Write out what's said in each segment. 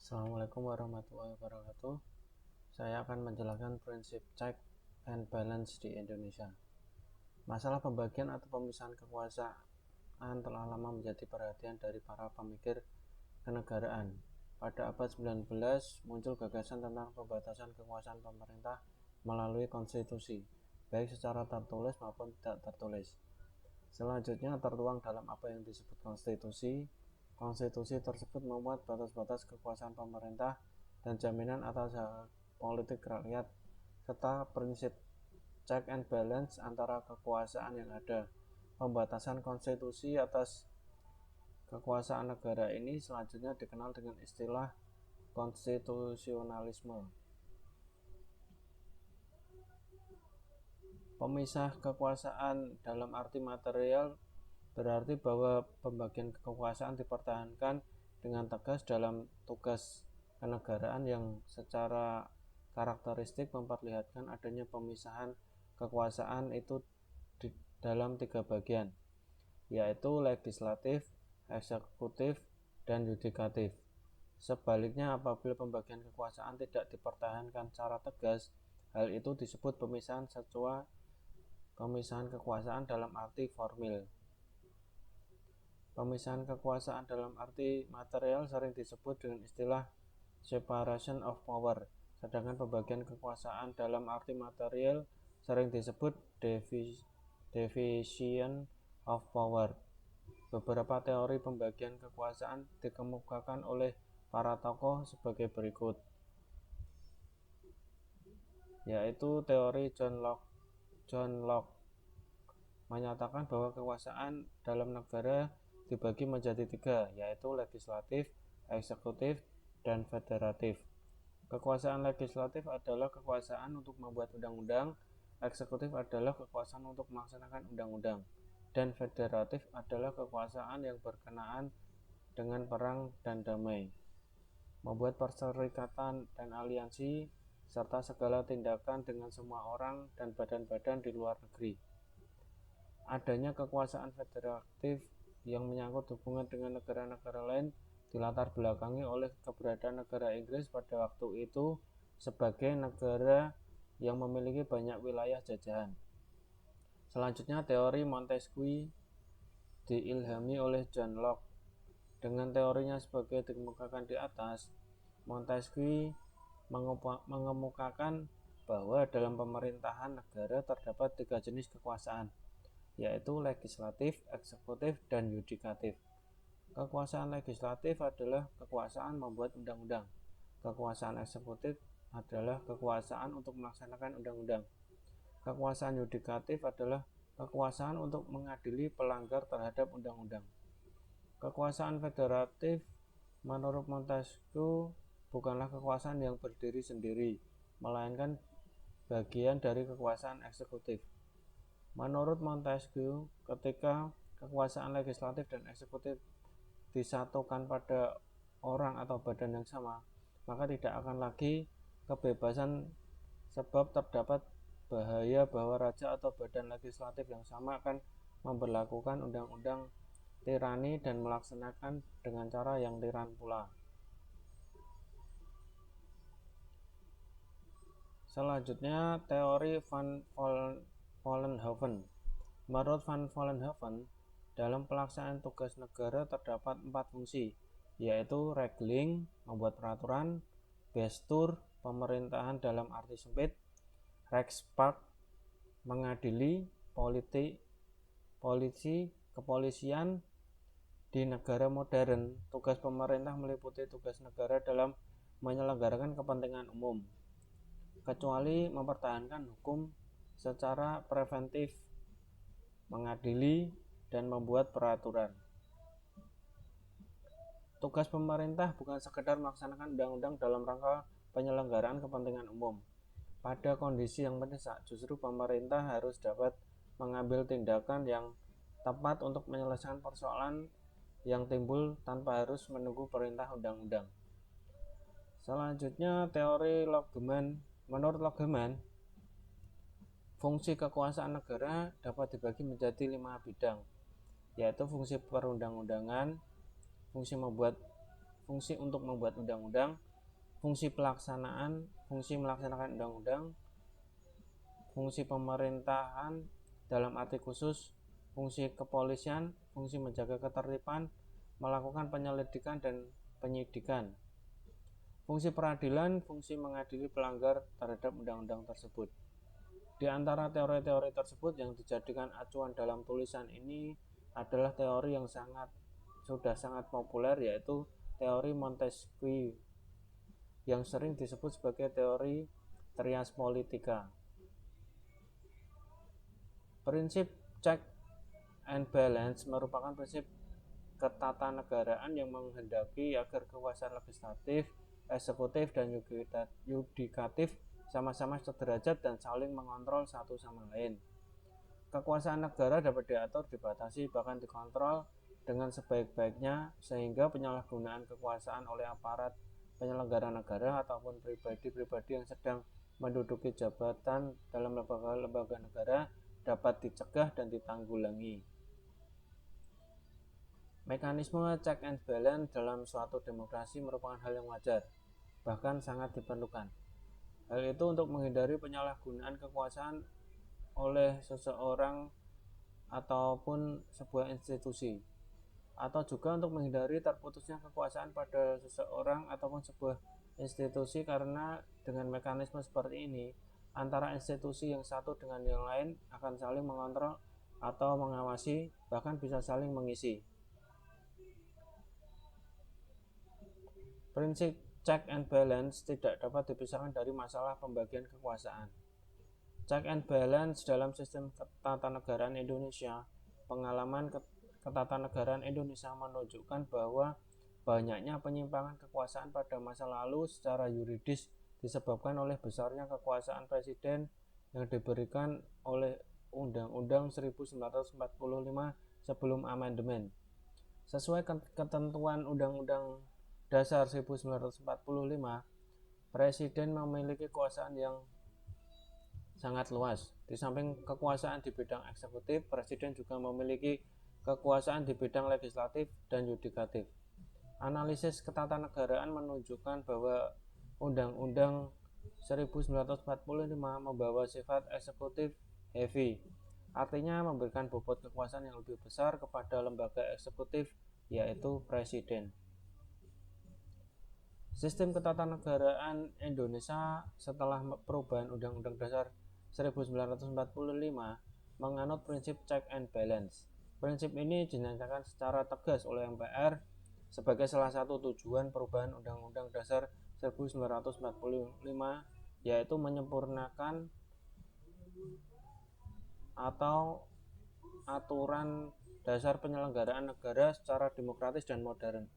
Assalamualaikum warahmatullahi wabarakatuh. Saya akan menjelaskan prinsip check and balance di Indonesia. Masalah pembagian atau pemisahan kekuasaan telah lama menjadi perhatian dari para pemikir kenegaraan. Pada abad 19 muncul gagasan tentang pembatasan kekuasaan pemerintah melalui konstitusi, baik secara tertulis maupun tidak tertulis. Selanjutnya tertuang dalam apa yang disebut konstitusi. Konstitusi tersebut memuat batas-batas kekuasaan pemerintah dan jaminan atas hak politik rakyat, serta prinsip check and balance antara kekuasaan yang ada. Pembatasan konstitusi atas kekuasaan negara ini selanjutnya dikenal dengan istilah konstitusionalisme. Pemisah kekuasaan dalam arti material berarti bahwa pembagian kekuasaan dipertahankan dengan tegas dalam tugas kenegaraan yang secara karakteristik memperlihatkan adanya pemisahan kekuasaan itu di dalam 3 bagian, yaitu legislatif, eksekutif, dan yudikatif. Sebaliknya, apabila pembagian kekuasaan tidak dipertahankan secara tegas, hal itu disebut pemisahan kekuasaan dalam arti formil. Pemisahan kekuasaan dalam arti material sering disebut dengan istilah separation of power, sedangkan pembagian kekuasaan dalam arti material sering disebut division of power. Beberapa teori pembagian kekuasaan dikemukakan oleh para tokoh sebagai berikut, yaitu teori John Locke menyatakan bahwa kekuasaan dalam negara dibagi menjadi 3, yaitu legislatif, eksekutif, dan federatif. Kekuasaan legislatif adalah kekuasaan untuk membuat undang-undang, eksekutif adalah kekuasaan untuk melaksanakan undang-undang, dan federatif adalah kekuasaan yang berkenaan dengan perang dan damai, membuat perserikatan dan aliansi, serta segala tindakan dengan semua orang dan badan-badan di luar negeri. Adanya kekuasaan federatif yang menyangkut hubungan dengan negara-negara lain dilatar belakangi oleh keberadaan negara Inggris pada waktu itu sebagai negara yang memiliki banyak wilayah jajahan. Selanjutnya, teori Montesquieu diilhami oleh John Locke. Dengan teorinya sebagai dikemukakan di atas, Montesquieu mengemukakan bahwa dalam pemerintahan negara terdapat 3 jenis kekuasaan, yaitu legislatif, eksekutif, dan yudikatif. Kekuasaan legislatif adalah kekuasaan membuat undang-undang. Kekuasaan eksekutif adalah kekuasaan untuk melaksanakan undang-undang. Kekuasaan yudikatif adalah kekuasaan untuk mengadili pelanggar terhadap undang-undang. Kekuasaan federatif menurut Montesquieu bukanlah kekuasaan yang berdiri sendiri, melainkan bagian dari kekuasaan eksekutif. Menurut Montesquieu, ketika kekuasaan legislatif dan eksekutif disatukan pada orang atau badan yang sama, maka tidak akan lagi kebebasan, sebab terdapat bahaya bahwa raja atau badan legislatif yang sama akan memberlakukan undang-undang tirani dan melaksanakan dengan cara yang tiran pula. Selanjutnya, teori Van Vollenhoven. Menurut Van Vollenhoven, dalam pelaksanaan tugas negara terdapat 4 fungsi, yaitu regling, membuat peraturan, gestur, pemerintahan dalam arti sempit, Reichspark, mengadili, polisi, kepolisian. Di negara modern, tugas pemerintah meliputi tugas negara dalam menyelenggarakan kepentingan umum, kecuali mempertahankan hukum secara preventif, mengadili, dan membuat peraturan. Tugas pemerintah bukan sekedar melaksanakan undang-undang dalam rangka penyelenggaraan kepentingan umum. Pada kondisi yang mendesak, justru pemerintah harus dapat mengambil tindakan yang tepat untuk menyelesaikan persoalan yang timbul tanpa harus menunggu perintah undang-undang. Selanjutnya, teori Loggeman. Menurut Loggeman, fungsi kekuasaan negara dapat dibagi menjadi 5 bidang, yaitu fungsi perundang-undangan, fungsi membuat fungsi untuk membuat undang-undang, fungsi melaksanakan undang-undang, fungsi pemerintahan dalam arti khusus, fungsi kepolisian, fungsi menjaga ketertiban, melakukan penyelidikan dan penyidikan, fungsi peradilan, fungsi mengadili pelanggar terhadap undang-undang tersebut. Di antara teori-teori tersebut yang dijadikan acuan dalam tulisan ini adalah teori yang sudah sangat populer, yaitu teori Montesquieu yang sering disebut sebagai teori trias politica. Prinsip check and balance merupakan prinsip ketatanegaraan yang menghendaki agar kekuasaan legislatif, eksekutif, dan yudikatif sama-sama sederajat dan saling mengontrol satu sama lain. Kekuasaan negara dapat diatur, dibatasi, bahkan dikontrol dengan sebaik-baiknya, sehingga penyalahgunaan kekuasaan oleh aparat penyelenggara negara ataupun pribadi-pribadi yang sedang menduduki jabatan dalam lembaga-lembaga negara dapat dicegah dan ditanggulangi. Mekanisme check and balance dalam suatu demokrasi merupakan hal yang wajar, bahkan sangat diperlukan. Hal itu untuk menghindari penyalahgunaan kekuasaan oleh seseorang ataupun sebuah institusi, atau juga untuk menghindari terputusnya kekuasaan pada seseorang ataupun sebuah institusi, karena dengan mekanisme seperti ini antara institusi yang satu dengan yang lain akan saling mengontrol atau mengawasi, bahkan bisa saling mengisi. Prinsip check and balance tidak dapat dipisahkan dari masalah pembagian kekuasaan. Check and balance dalam sistem ketatanegaraan Indonesia. Pengalaman ketatanegaraan Indonesia menunjukkan bahwa banyaknya penyimpangan kekuasaan pada masa lalu secara yuridis disebabkan oleh besarnya kekuasaan presiden yang diberikan oleh Undang-Undang 1945 sebelum amandemen. Sesuai ketentuan Undang-Undang Dasar 1945, presiden memiliki kekuasaan yang sangat luas. Di samping kekuasaan di bidang eksekutif, presiden juga memiliki kekuasaan di bidang legislatif dan yudikatif. Analisis ketatanegaraan menunjukkan bahwa Undang-Undang 1945 membawa sifat eksekutif heavy, artinya memberikan bobot kekuasaan yang lebih besar kepada lembaga eksekutif, yaitu presiden. Sistem ketatanegaraan Indonesia setelah perubahan Undang-Undang Dasar 1945 menganut prinsip check and balance. Prinsip ini dinyatakan secara tegas oleh MPR sebagai salah satu tujuan perubahan Undang-Undang Dasar 1945, yaitu menyempurnakan atau aturan dasar penyelenggaraan negara secara demokratis dan modern.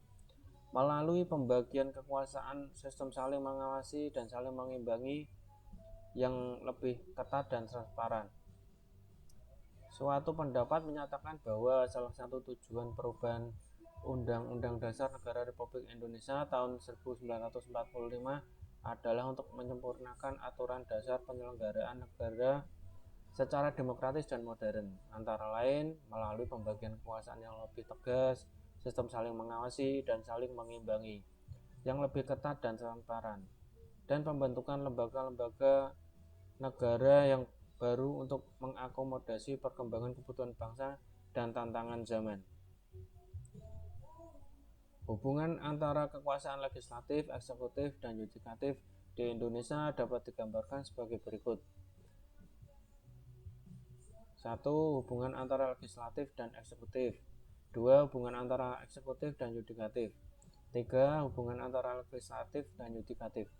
Melalui pembagian kekuasaan, sistem saling mengawasi dan saling mengimbangi yang lebih ketat dan transparan. Suatu pendapat menyatakan bahwa salah satu tujuan perubahan Undang-Undang Dasar Negara Republik Indonesia tahun 1945 adalah untuk menyempurnakan aturan dasar penyelenggaraan negara secara demokratis dan modern, antara lain melalui pembagian kekuasaan yang lebih tegas, sistem saling mengawasi dan saling mengimbangi yang lebih ketat dan transparan, dan pembentukan lembaga-lembaga negara yang baru untuk mengakomodasi perkembangan kebutuhan bangsa dan tantangan zaman. Hubungan antara kekuasaan legislatif, eksekutif, dan yudikatif di Indonesia dapat digambarkan sebagai berikut. 1. Hubungan antara legislatif dan eksekutif. 2. Hubungan antara eksekutif dan yudikatif. 3. Hubungan antara legislatif dan yudikatif.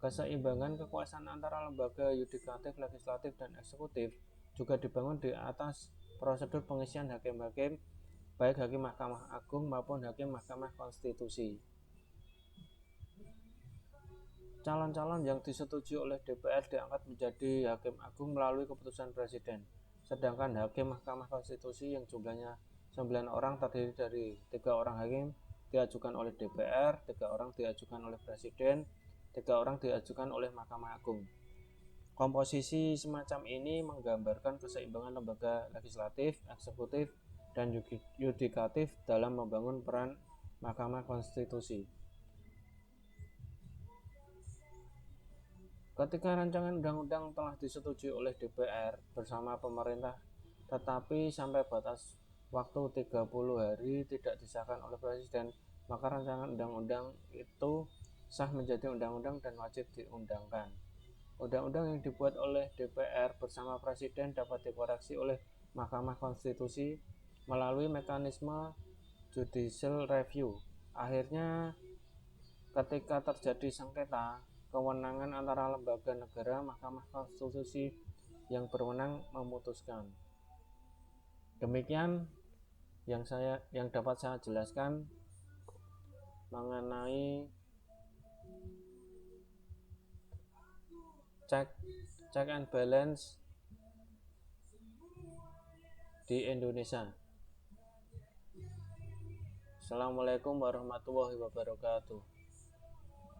Keseimbangan kekuasaan antara lembaga yudikatif, legislatif, dan eksekutif juga dibangun di atas prosedur pengisian hakim-hakim, baik hakim Mahkamah Agung maupun hakim Mahkamah Konstitusi. Calon-calon yang disetujui oleh DPR diangkat menjadi hakim agung melalui keputusan presiden, sedangkan hakim Mahkamah Konstitusi yang jumlahnya 9 orang terdiri dari 3 orang hakim diajukan oleh DPR, 3 orang diajukan oleh presiden, 3 orang diajukan oleh Mahkamah Agung. Komposisi semacam ini menggambarkan keseimbangan lembaga legislatif, eksekutif, dan yudikatif dalam membangun peran Mahkamah Konstitusi. Ketika rancangan undang-undang telah disetujui oleh DPR bersama pemerintah, tetapi sampai batas waktu 30 hari tidak disahkan oleh Presiden, maka rancangan undang-undang itu sah menjadi undang-undang dan wajib diundangkan. Undang-undang yang dibuat oleh DPR bersama Presiden dapat dikoreksi oleh Mahkamah Konstitusi melalui mekanisme judicial review. Akhirnya, ketika terjadi sengketa kewenangan antara lembaga negara, Mahkamah Konstitusi yang berwenang memutuskan. Demikian yang dapat saya jelaskan mengenai check and balance di Indonesia. Assalamualaikum warahmatullahi wabarakatuh.